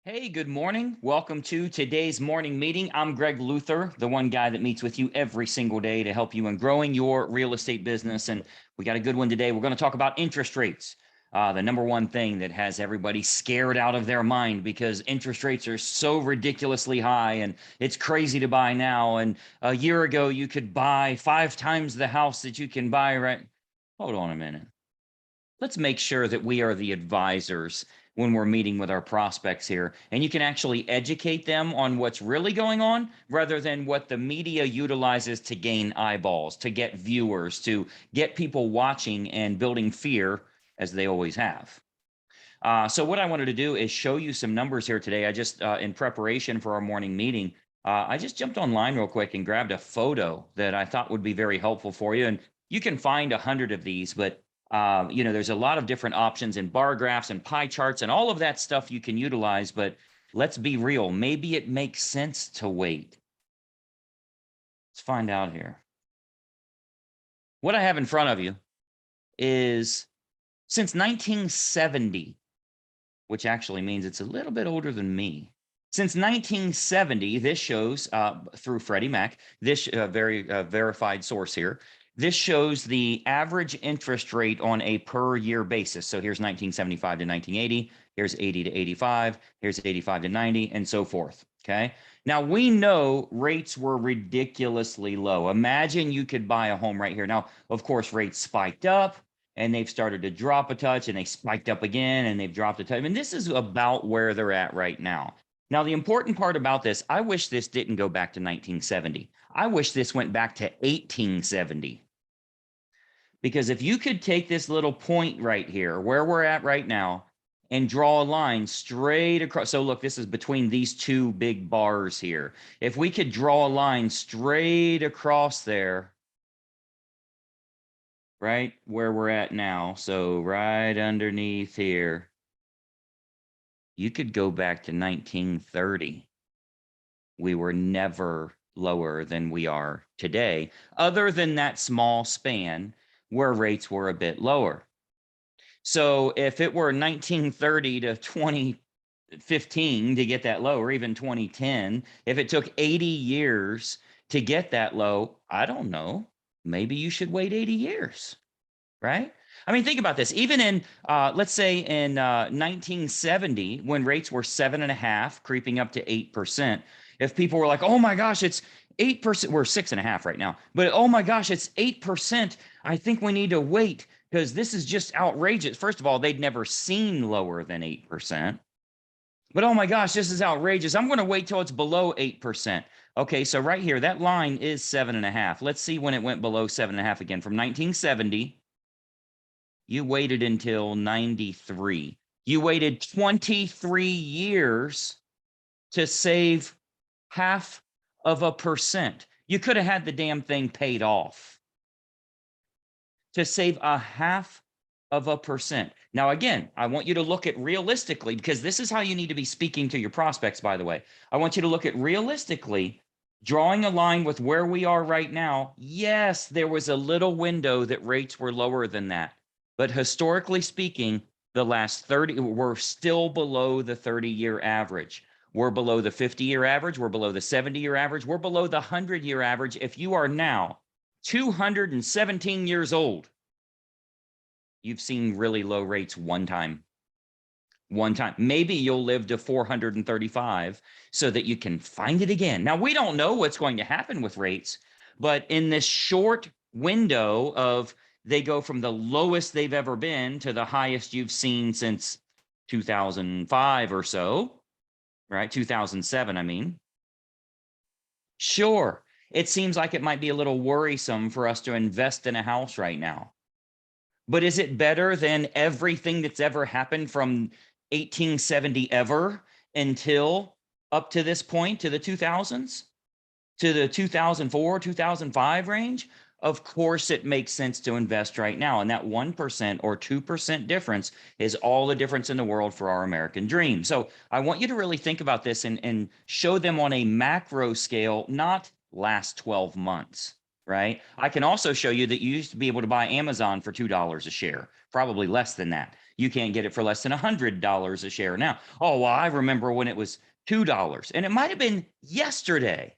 Hey, good morning. Welcome to today's morning meeting. I'm Greg Luther, the one guy that meets with you every single day to help you in growing your real estate business. And we got a good one today. We're going to talk about interest rates, the number one thing that has everybody scared out of their mind because interest rates are so ridiculously high and it's crazy to buy now. And a year ago, you could buy 5 times the house that you can buy right. Hold on a minute. Let's make sure that we are the advisors when we're meeting with our prospects here, and you can actually educate them on what's really going on rather than what the media utilizes to gain eyeballs, to get viewers, to get people watching and building fear as they always have. So what I wanted to do is show you some numbers here today. I just, in preparation for our morning meeting, I just jumped online real quick and grabbed a photo that I thought would be very helpful for you. And you can find 100 of these, but there's a lot of different options in bar graphs and pie charts and all of that stuff you can utilize. But let's be real. Maybe it makes sense to wait. Let's find out here. What I have in front of you is since 1970, which actually means it's a little bit older than me. Since 1970, this shows through Freddie Mac, this very verified source here. This shows the average interest rate on a per year basis. So here's 1975 to 1980, here's 80 to 85, here's 85 to 90, and so forth. Okay. Now we know rates were ridiculously low. Imagine you could buy a home right here. Now, of course, rates spiked up and they've started to drop a touch and they spiked up again and they've dropped a touch. I mean, this is about where they're at right now. Now, the important part about this, I wish this didn't go back to 1970. I wish this went back to 1870. Because if you could take this little point right here, where we're at right now, and draw a line straight across. So look, this is between these two big bars here. If we could draw a line straight across there, right where we're at now, so right underneath here, you could go back to 1930. We were never lower than we are today, other than that small span where rates were a bit lower. So if it were 1930 to 2015 to get that low, or even 2010, if it took 80 years to get that low, I don't know, maybe you should wait 80 years, right? I mean, think about this. Even in, let's say in 1970, when rates were 7.5, creeping up to 8%, if people were like, oh my gosh, it's 8%, we're 6.5 right now, but oh my gosh, it's 8%. I think we need to wait because this is just outrageous. First of all, they'd never seen lower than 8%. But oh my gosh, this is outrageous. I'm going to wait till it's below 8%. Okay, so right here, that line is 7.5. Let's see when it went below 7.5 again. From 1970, you waited until 93. You waited 23 years to save 0.5%. You could have had the damn thing paid off to save 0.5%. Now, again, I want you to look at realistically, because this is how you need to be speaking to your prospects, by the way. I want you to look at realistically, drawing a line with where we are right now. Yes, there was a little window that rates were lower than that. But historically speaking, the last 30, we're still below the 30-year average. We're below the 50-year average. We're below the 70-year average. We're below the 100-year average. If you are now 217 years old, you've seen really low rates one time. Maybe you'll live to 435 so that you can find it again. Now, we don't know what's going to happen with rates, but in this short window of they go from the lowest they've ever been to the highest you've seen since 2005 or so, right? 2007, I mean. Sure, it seems like it might be a little worrisome for us to invest in a house right now. But is it better than everything that's ever happened from 1870 ever until up to this point, to the 2000s, to the 2004, 2005 range? Of course, it makes sense to invest right now. And that 1% or 2% difference is all the difference in the world for our American dream. So I want you to really think about this and show them on a macro scale, not last 12 months, right? I can also show you that you used to be able to buy Amazon for $2 a share, probably less than that. You can't get it for less than $100 a share now. Oh, well, I remember when it was $2 and it might have been yesterday,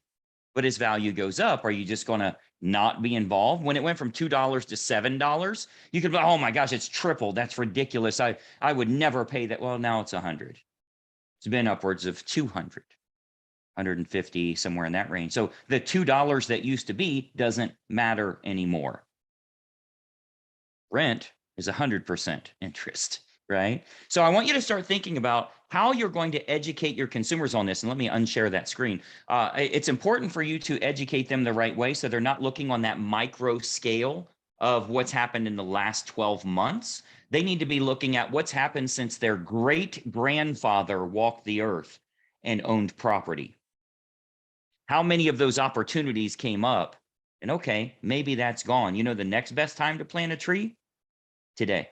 but as value goes up, are you just going to not be involved? When it went from $2 to $7, you could be, oh my gosh, it's tripled. That's ridiculous. I would never pay that. Well, now it's 100. It's been upwards of 200, 150, somewhere in that range. So the $2 that used to be doesn't matter anymore. Rent is 100% interest, right? So I want you to start thinking about how you're going to educate your consumers on this. And let me unshare that screen. It's important for you to educate them the right way so they're not looking on that micro scale of what's happened in the last 12 months. They need to be looking at what's happened since their great grandfather walked the earth and owned property. How many of those opportunities came up? And okay, maybe that's gone. You know, the next best time to plant a tree? Today,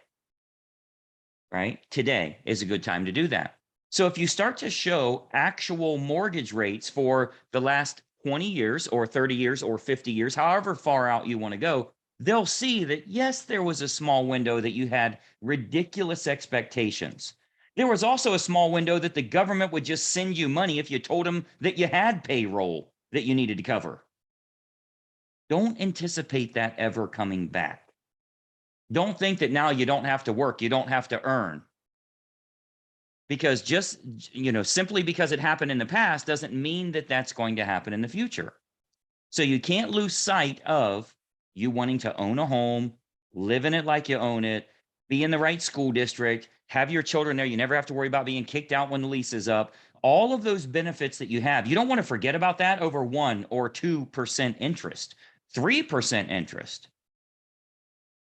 right? Today is a good time to do that. So if you start to show actual mortgage rates for the last 20 years or 30 years or 50 years, however far out you want to go, they'll see that, yes, there was a small window that you had ridiculous expectations. There was also a small window that the government would just send you money if you told them that you had payroll that you needed to cover. Don't anticipate that ever coming back. Don't think that now you don't have to work, you don't have to earn. Because just, simply because it happened in the past doesn't mean that that's going to happen in the future. So you can't lose sight of you wanting to own a home, live in it like you own it, be in the right school district, have your children there. You never have to worry about being kicked out when the lease is up. All of those benefits that you have, you don't want to forget about that over 1 or 2% interest, 3% interest.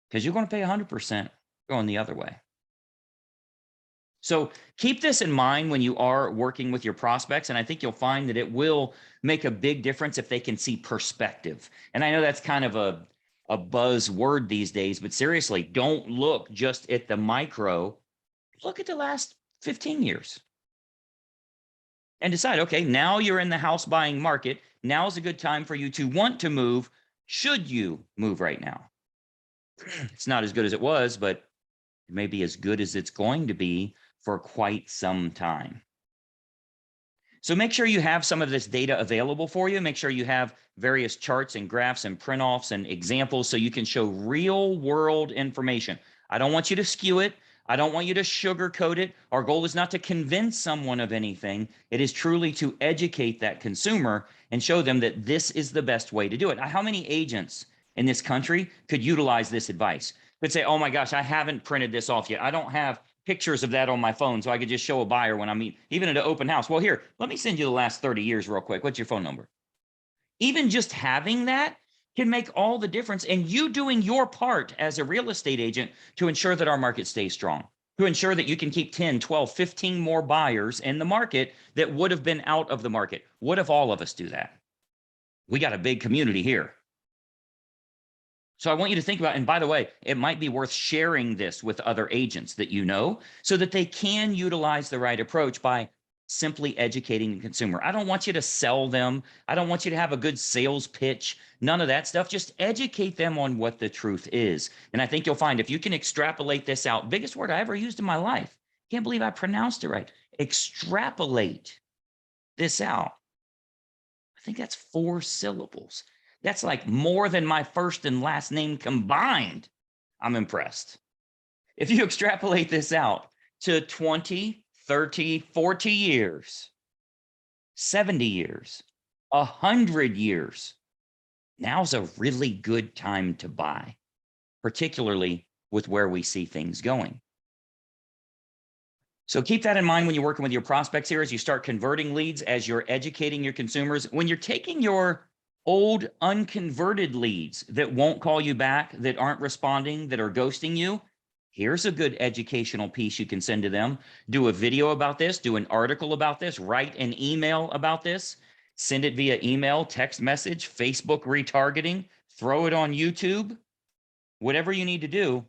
Because you're going to pay 100% going the other way. So keep this in mind when you are working with your prospects. And I think you'll find that it will make a big difference if they can see perspective. And I know that's kind of a buzzword these days, but seriously, don't look just at the micro. Look at the last 15 years and decide, okay, now you're in the house buying market. Now is a good time for you to want to move. Should you move right now? It's not as good as it was, but it may be as good as it's going to be for quite some time. So make sure you have some of this data available for you. Make sure you have various charts and graphs and print offs and examples so you can show real world information. I don't want you to skew it. I don't want you to sugarcoat it. Our goal is not to convince someone of anything. It is truly to educate that consumer and show them that this is the best way to do it. How many agents in this country could utilize this advice? Could say, oh my gosh, I haven't printed this off yet. I don't have pictures of that on my phone, so I could just show a buyer when I meet, even at an open house. Well, here, let me send you the last 30 years real quick. What's your phone number? Even just having that can make all the difference, and you doing your part as a real estate agent to ensure that our market stays strong, to ensure that you can keep 10, 12, 15 more buyers in the market that would have been out of the market. What if all of us do that? We got a big community here. So I want you to think about, and by the way, it might be worth sharing this with other agents that you know so that they can utilize the right approach by simply educating the consumer. I don't want you to sell them. I don't want you to have a good sales pitch. None of that stuff. Just educate them on what the truth is. And I think you'll find if you can extrapolate this out, biggest word I ever used in my life. Can't believe I pronounced it right. Extrapolate this out. I think that's 4 syllables. That's like more than my first and last name combined. I'm impressed. If you extrapolate this out to 20, 30, 40 years, 70 years, 100 years, now's a really good time to buy, particularly with where we see things going. So keep that in mind when you're working with your prospects here as you start converting leads, as you're educating your consumers. When you're taking your old unconverted leads that won't call you back, that aren't responding, that are ghosting you, here's a good educational piece you can send to them. Do a video about this, do an article about this, write an email about this, send it via email, text message, Facebook retargeting, throw it on YouTube, whatever you need to do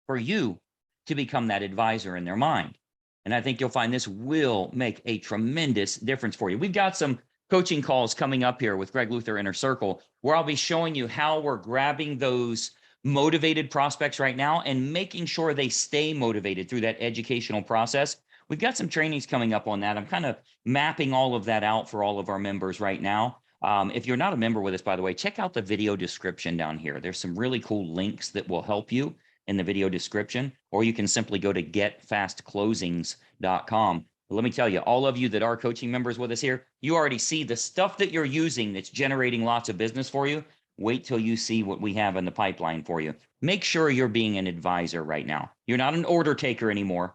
for you to become that advisor in their mind. And I think you'll find this will make a tremendous difference for you. We've got some coaching calls coming up here with Greg Luther Inner Circle, where I'll be showing you how we're grabbing those motivated prospects right now and making sure they stay motivated through that educational process. We've got some trainings coming up on that. I'm kind of mapping all of that out for all of our members right now. If you're not a member with us, by the way, check out the video description down here. There's some really cool links that will help you in the video description, or you can simply go to getfastclosings.com. But let me tell you, all of you that are coaching members with us here, you already see the stuff that you're using that's generating lots of business for you. Wait till you see what we have in the pipeline for you. Make sure you're being an advisor right now. You're not an order taker anymore.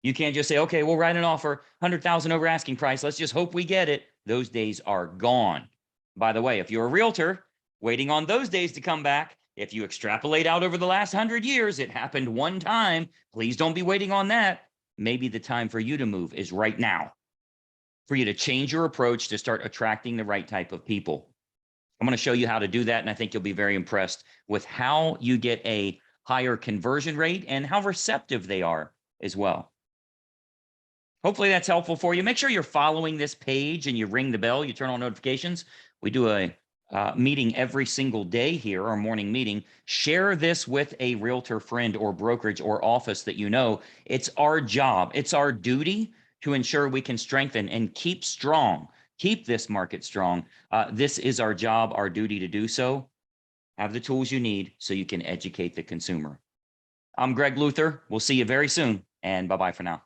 You can't just say, okay, we'll write an offer, 100,000 over asking price. Let's just hope we get it. Those days are gone. By the way, if you're a realtor waiting on those days to come back, if you extrapolate out over the last 100 years, it happened one time. Please don't be waiting on that. Maybe the time for you to move is right now, for you to change your approach to start attracting the right type of people. I'm going to show you how to do that, and I think you'll be very impressed with how you get a higher conversion rate and how receptive they are as well. Hopefully that's helpful for you. Make sure you're following this page and you ring the bell, you turn on notifications. We do a meeting every single day here, our morning meeting. Share this with a realtor friend or brokerage or office that you know. It's our job. It's our duty to ensure we can strengthen and keep strong. Keep this market strong. This is our job, our duty to do so. Have the tools you need so you can educate the consumer. I'm Greg Luther. We'll see you very soon, and bye-bye for now.